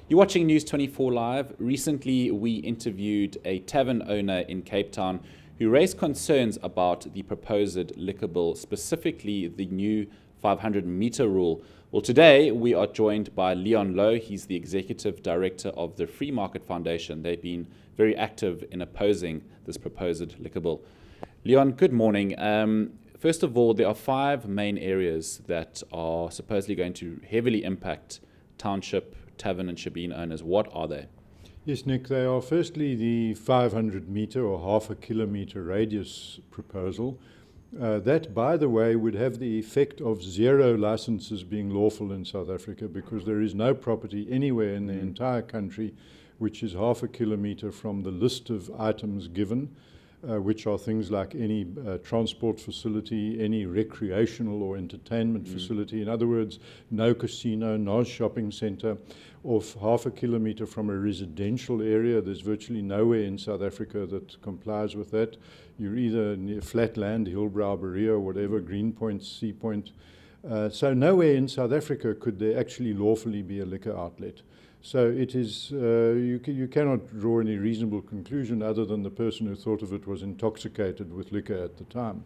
You're watching News 24 Live. Recently, we interviewed a tavern owner in Cape Town who raised concerns about the proposed liquor bill, specifically the new 500-meter rule. Well, today we are joined by Leon Lowe. He's the Executive Director of the Free Market Foundation. They've been very active in opposing this proposed liquor bill. Leon, good morning. First of all, there are 5 main areas that are supposedly going to heavily impact township, tavern and shebeen owners. What are they? Yes, Nick, they are firstly the 500-meter or half-a-kilometer radius proposal. That, by the way, would have the effect of 0 licenses being lawful in South Africa, because there is no property anywhere in the entire country which is half a kilometer from the list of items given, which are things like any transport facility, any recreational or entertainment facility. In other words, no casino, no shopping center, or half a kilometer from a residential area. There's virtually nowhere in South Africa that complies with that. You're either near flatland, Hillbrow, Berea, whatever, Greenpoint, Sea Point. So nowhere in South Africa could there actually lawfully be a liquor outlet. So it is, you cannot draw any reasonable conclusion other than the person who thought of it was intoxicated with liquor at the time.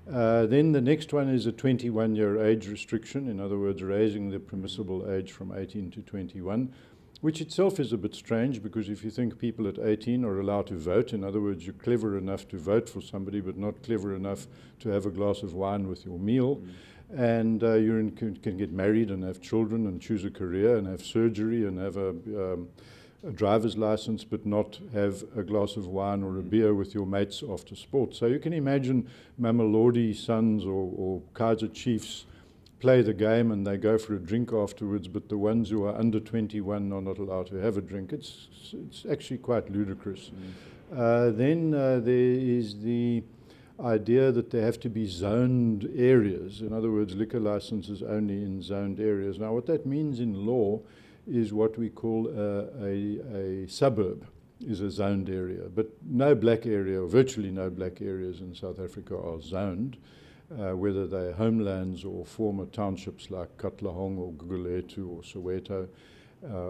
Then the next one is a 21-year age restriction, in other words, raising the permissible age from 18 to 21, which itself is a bit strange, because if you think people at 18 are allowed to vote, in other words, you're clever enough to vote for somebody but not clever enough to have a glass of wine with your meal, and you can get married and have children and choose a career and have surgery and have a driver's license but not have a glass of wine or a beer with your mates after sport. So you can imagine Mamelodi Sons or Kaizer Chiefs play the game and they go for a drink afterwards, but the ones who are under 21 are not allowed to have a drink. It's actually quite ludicrous. Then there is the idea that there have to be zoned areas. In other words, liquor licenses only in zoned areas. Now, what that means in law is what we call a suburb is a zoned area. But no black area, or virtually no black areas in South Africa are zoned, whether they're homelands or former townships like Katlehong or Gugulethu or Soweto,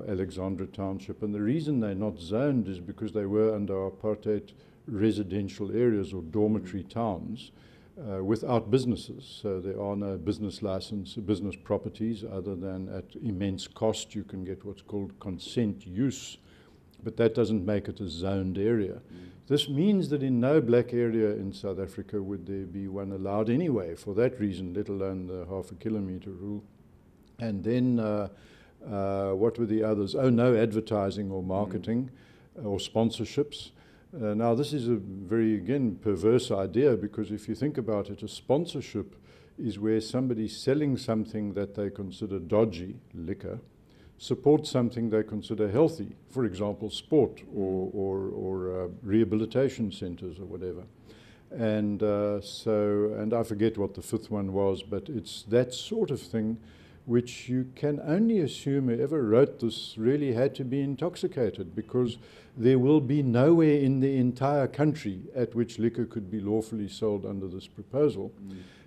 Alexandra Township. And the reason they're not zoned is because they were under apartheid residential areas or dormitory towns without businesses. So there are no business properties other than at immense cost. You can get what's called consent use, but that doesn't make it a zoned area. This means that in no black area in South Africa would there be one allowed anyway, for that reason, let alone the half-a-kilometer rule. And then what were the others? Oh, no advertising or marketing or sponsorships. Now, this is a very, again, perverse idea, because if you think about it, a sponsorship is where somebody's selling something that they consider dodgy, liquor, supports something they consider healthy, for example, sport or rehabilitation centers or whatever. And and I forget what the 5th one was, but it's that sort of thing which you can only assume whoever wrote this really had to be intoxicated, because there will be nowhere in the entire country at which liquor could be lawfully sold under this proposal.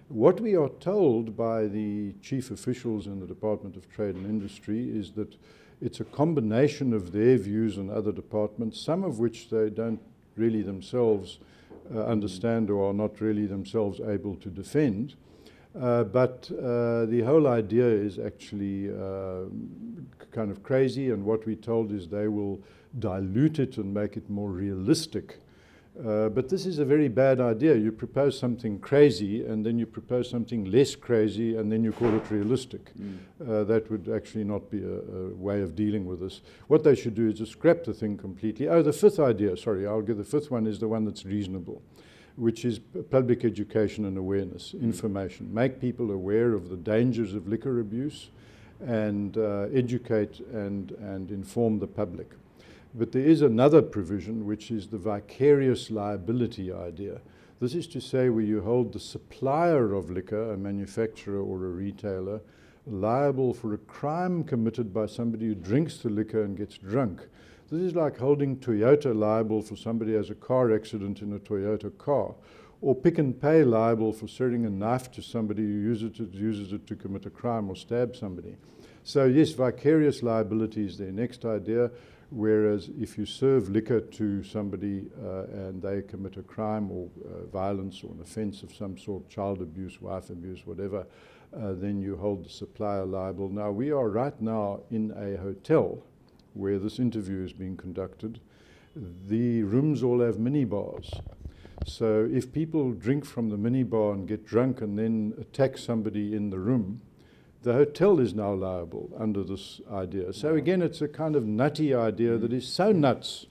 What we are told by the chief officials in the Department of Trade and Industry is that it's a combination of their views and other departments, some of which they don't really themselves understand or are not really themselves able to defend. But the whole idea is actually kind of crazy, and what we're told is they will dilute it and make it more realistic. But this is a very bad idea. You propose something crazy, and then you propose something less crazy, and then you call it realistic. That would actually not be a way of dealing with this. What they should do is just scrap the thing completely. Oh, the 5th idea, sorry, I'll give the 5th one is the one that's reasonable, which is public education and awareness, information. Make people aware of the dangers of liquor abuse and educate and inform the public. But there is another provision, which is the vicarious liability idea. This is to say, where you hold the supplier of liquor, a manufacturer or a retailer, liable for a crime committed by somebody who drinks the liquor and gets drunk. This is like holding Toyota liable for somebody who has a car accident in a Toyota car, or Pick n Pay liable for selling a knife to somebody who uses it to commit a crime or stab somebody. So yes, vicarious liability is their next idea, whereas if you serve liquor to somebody and they commit a crime or violence or an offence of some sort, child abuse, wife abuse, whatever, then you hold the supplier liable. Now, we are right now in a hotel where this interview is being conducted. The rooms all have minibars. So if people drink from the minibar and get drunk and then attack somebody in the room, the hotel is now liable under this idea. So again, it's a kind of nutty idea that is so nuts,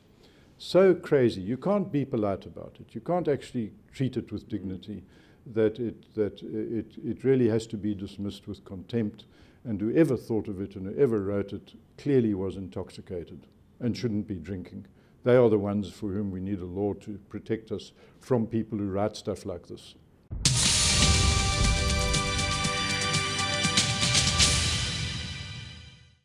so crazy. You can't be polite about it. You can't actually treat it with dignity, that it really has to be dismissed with contempt. And whoever thought of it and whoever wrote it clearly was intoxicated and shouldn't be drinking. They are the ones for whom we need a law to protect us from people who write stuff like this.